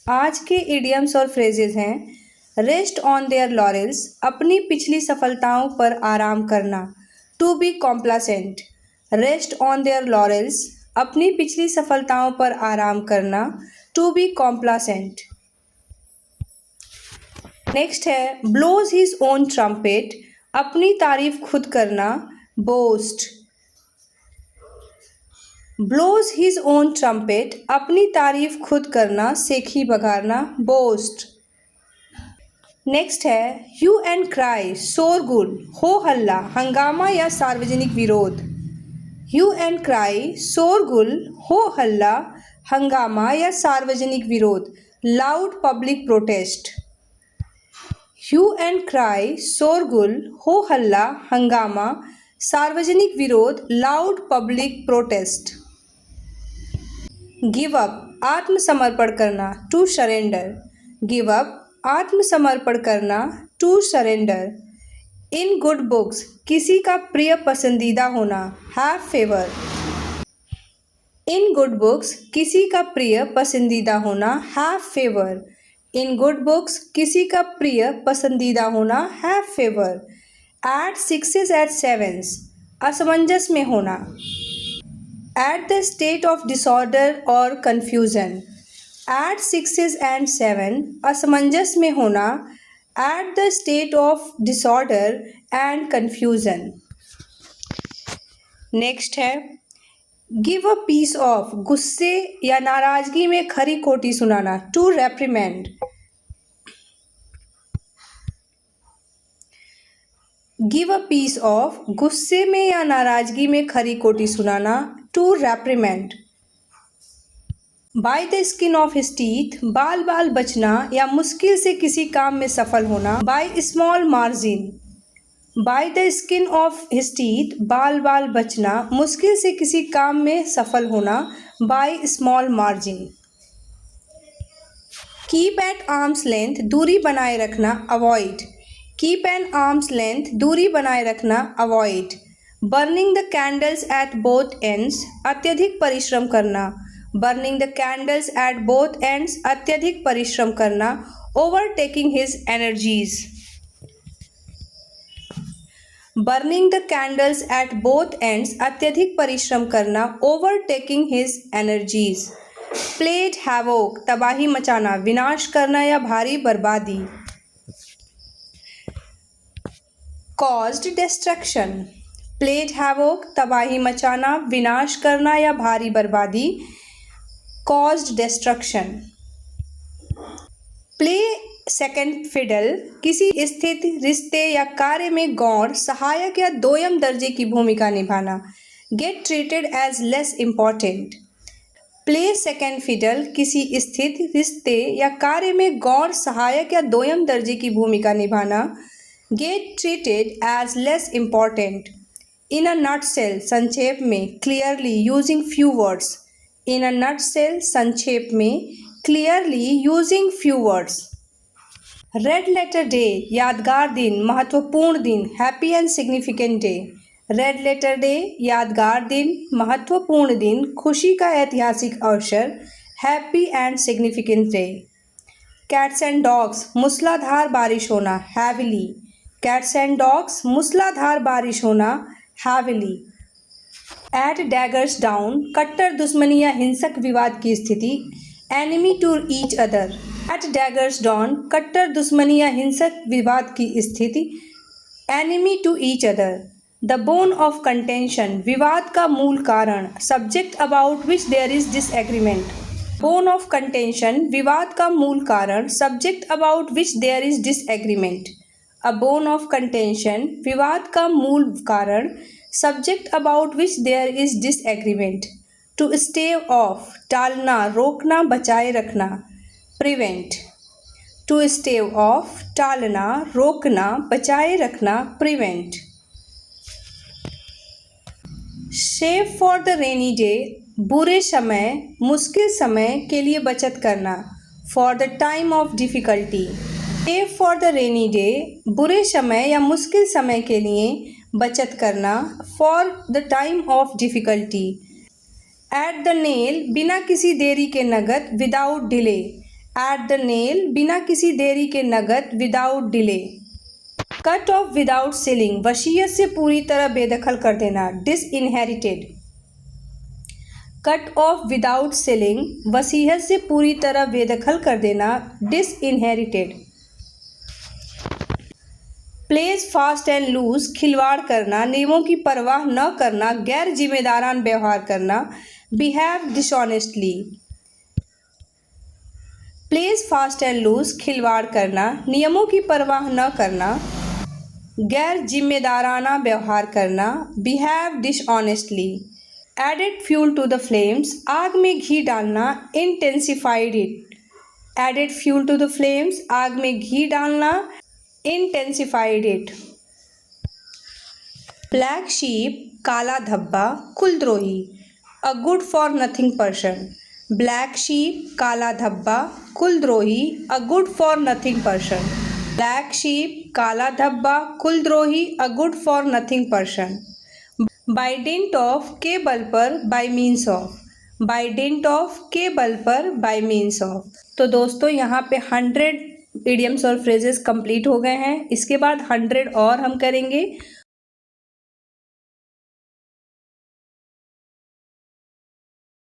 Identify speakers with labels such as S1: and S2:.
S1: आज के इडियम्स और फ्रेजेस हैं रेस्ट ऑन देयर लॉरेल्स, अपनी पिछली सफलताओं पर आराम करना। To be complacent, rest on their laurels, अपनी पिछली सफलताओं पर आराम करना। To be complacent. नेक्स्ट है ब्लोज हिज ओन ट्रम्पेट, अपनी तारीफ खुद करना। Boast, blows his own trumpet, अपनी तारीफ खुद करना, सेखी बघारना। बोस्ट। नेक्स्ट है ह्यू एंड क्राई, शोरगुल, हो हल्ला, हंगामा या सार्वजनिक विरोध। ह्यू एंड क्राई, शोरगुल, हो हल्ला, हंगामा या सार्वजनिक विरोध। Loud public protest. Hue and cry, शोरगुल, हो हल्ला, हंगामा, सार्वजनिक विरोध। Loud public protest. Give up, आत्मसमर्पण करना। टू सरेंडर, गिव अप, आत्मसमर्पण करना। To surrender. In good books, किसी का प्रिय पसंदीदा होना। Have favour. In good books, किसी का प्रिय पसंदीदा होना। Have favour. In good books, किसी का प्रिय पसंदीदा होना। Have favour. At sixes at sevens, असमंजस में होना। At the state of disorder और confusion. At sixes and seven, असमंजस में होना। At the state of disorder and confusion. Next है गिव अ पीस ऑफ, गुस्से या नाराजगी में खरी खोटी सुनाना। To reprimand. Give a piece of, गुस्से में या नाराजगी में खरी खोटी सुनाना। To reprimand. By the skin of his teeth, बाल बाल बचना या मुश्किल से किसी काम में सफल होना। By small margin. Bye the skin of his teeth, बाल बाल बचना, मुश्किल से किसी काम में सफल होना। By small margin. Keep at arms length, दूरी बनाए रखना। Avoid. Keep an arms length, दूरी बनाए रखना। Avoid. Burning the candles at both ends, अत्यधिक परिश्रम करना। Burning the candles at both ends, अत्यधिक परिश्रम करना। Overtaking his energies. Burning the candles at both ends, अत्यधिक परिश्रम करना। Overtaking his energies. Played havoc, तबाही मचाना, विनाश करना या भारी बर्बादी। Caused destruction. प्लेड हैवोक, तबाही मचाना, विनाश करना या भारी बर्बादी। Caused destruction. Play second fiddle, किसी स्थिति, रिश्ते या कार्य में गौण, सहायक या दोयम दर्जे की भूमिका निभाना। Get treated as less important. Play second fiddle, किसी स्थिति, रिश्ते या कार्य में गौण, सहायक या दोयम दर्जे की भूमिका निभाना। Get treated as less important. In a nutshell, संक्षेप में, clearly, using few words. In a nutshell, संक्षेप में, clearly, using few words. Red letter day, यादगार दिन, महत्वपूर्ण दिन। Happy and significant day. Red letter day, यादगार दिन, महत्वपूर्ण दिन, खुशी का ऐतिहासिक अवसर। Happy and significant day. Cats and dogs, मूसलाधार बारिश होना। हैविली। कैट्स एंड डॉग्स, मूसलाधार बारिश होना। हैविली। एट डैगर्स डाउन, कट्टर दुश्मनी या हिंसक विवाद की स्थिति। Enemy to each other. At daggers drawn, कट्टर दुश्मनी या हिंसक विवाद की स्थिति। Enemy to each other. The bone of contention, विवाद का मूल कारण। Subject about which there is disagreement. Bone of contention, विवाद का मूल कारण। Subject about which there is disagreement. A bone of contention, विवाद का मूल कारण। Subject about which there is disagreement. To stave off, टालना, रोकना, बचाए रखना। प्रिवेंट। टू स्टेव ऑफ, टालना, रोकना, बचाए रखना। Prevent. Save for the rainy day, बुरे समय, मुश्किल समय के लिए बचत करना। For the time of difficulty. Save for the rainy day, बुरे समय या मुश्किल समय के लिए बचत करना। For the time of difficulty. At the nail, बिना किसी देरी के नकद। Without delay. At the nail, बिना किसी देरी के नगद, without delay. Cut off without selling, वसीयत से पूरी तरह बेदखल कर देना, डिसइनहेरिटेड। कट ऑफ विदाउट सेलिंग, वसीयत से पूरी तरह बेदखल कर देना, डिसइनहेरिटेड। प्लेज फास्ट एंड लूज, खिलवाड़ करना, नियमों की परवाह न करना, गैर जिम्मेदारान व्यवहार करना, behave dishonestly. Plays fast and loose, खिलवाड़ करना, नियमों की परवाह न करना, गैर जिम्मेदाराना व्यवहार करना, behave dishonestly. Added fuel to the flames, आग में घी डालना, intensified it. Added fuel to the flames, आग में घी डालना, इंटेंसिफाइड इट। ब्लैक शीप, काला धब्बा, कुलद्रोही, a good for nothing person. Black sheep, काला धब्बा, कुलद्रोही, a good for nothing person. Black sheep, काला धब्बा, कुलद्रोही, a good for nothing person. By dint of, के बल पर, by means of. By dint of, के बल पर, बाय मीन्स ऑफ। तो दोस्तों यहाँ पे 100 इडियम्स और फ्रेजेस कंप्लीट हो गए हैं। इसके बाद 100 और हम करेंगे